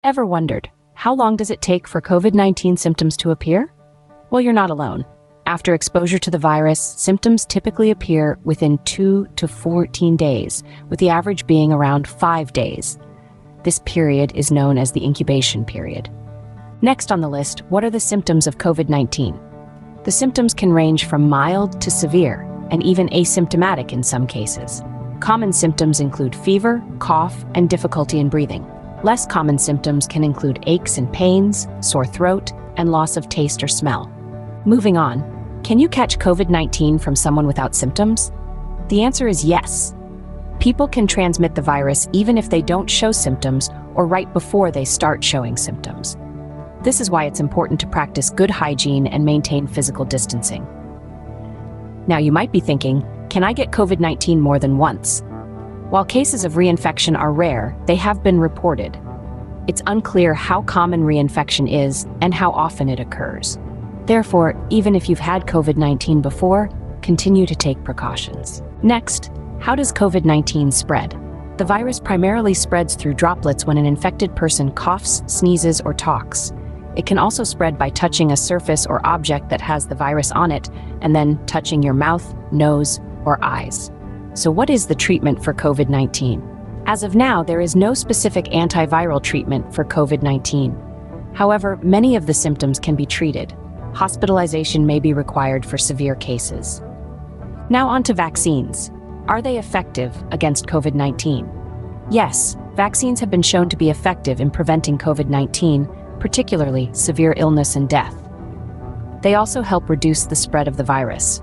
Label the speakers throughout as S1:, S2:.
S1: Ever wondered, how long does it take for COVID-19 symptoms to appear? Well, you're not alone. After exposure to the virus, symptoms typically appear within 2 to 14 days, with the average being around 5 days. This period is known as the incubation period. Next on the list, what are the symptoms of COVID-19? The symptoms can range from mild to severe, and even asymptomatic in some cases. Common symptoms include fever, cough, and difficulty in breathing. Less common symptoms can include aches and pains, sore throat, and loss of taste or smell. Moving on, can you catch COVID-19 from someone without symptoms? The answer is yes. People can transmit the virus even if they don't show symptoms or right before they start showing symptoms. This is why it's important to practice good hygiene and maintain physical distancing. Now you might be thinking, can I get COVID-19 more than once? While cases of reinfection are rare, they have been reported. It's unclear how common reinfection is and how often it occurs. Therefore, even if you've had COVID-19 before, continue to take precautions. Next, how does COVID-19 spread? The virus primarily spreads through droplets when an infected person coughs, sneezes, or talks. It can also spread by touching a surface or object that has the virus on it, and then touching your mouth, nose, or eyes. So what is the treatment for COVID-19? As of now, there is no specific antiviral treatment for COVID-19. However, many of the symptoms can be treated. Hospitalization may be required for severe cases. Now on to vaccines. Are they effective against COVID-19? Yes, vaccines have been shown to be effective in preventing COVID-19, particularly severe illness and death. They also help reduce the spread of the virus.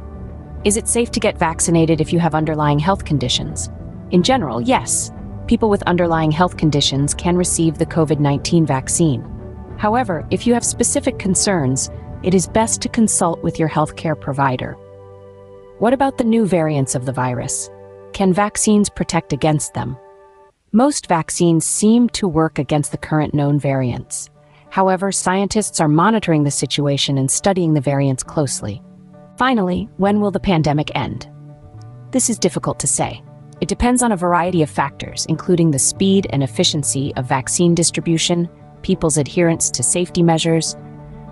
S1: Is it safe to get vaccinated if you have underlying health conditions? In general, yes. People with underlying health conditions can receive the COVID-19 vaccine. However, if you have specific concerns, it is best to consult with your healthcare provider. What about the new variants of the virus? Can vaccines protect against them? Most vaccines seem to work against the current known variants. However, scientists are monitoring the situation and studying the variants closely. Finally, when will the pandemic end? This is difficult to say. It depends on a variety of factors, including the speed and efficiency of vaccine distribution, people's adherence to safety measures,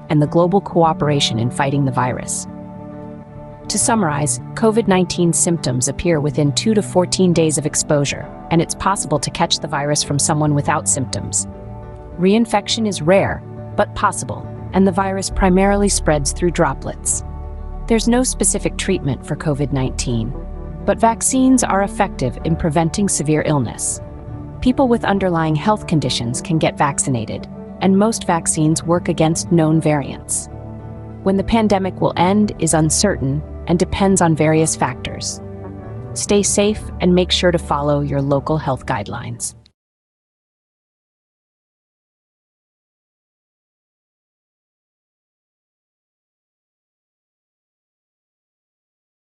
S1: and the global cooperation in fighting the virus. To summarize, COVID-19 symptoms appear within 2 to 14 days of exposure, and it's possible to catch the virus from someone without symptoms. Reinfection is rare, but possible, and the virus primarily spreads through droplets. There's no specific treatment for COVID-19, but vaccines are effective in preventing severe illness. People with underlying health conditions can get vaccinated, and most vaccines work against known variants. When the pandemic will end is uncertain and depends on various factors. Stay safe and make sure to follow your local health guidelines.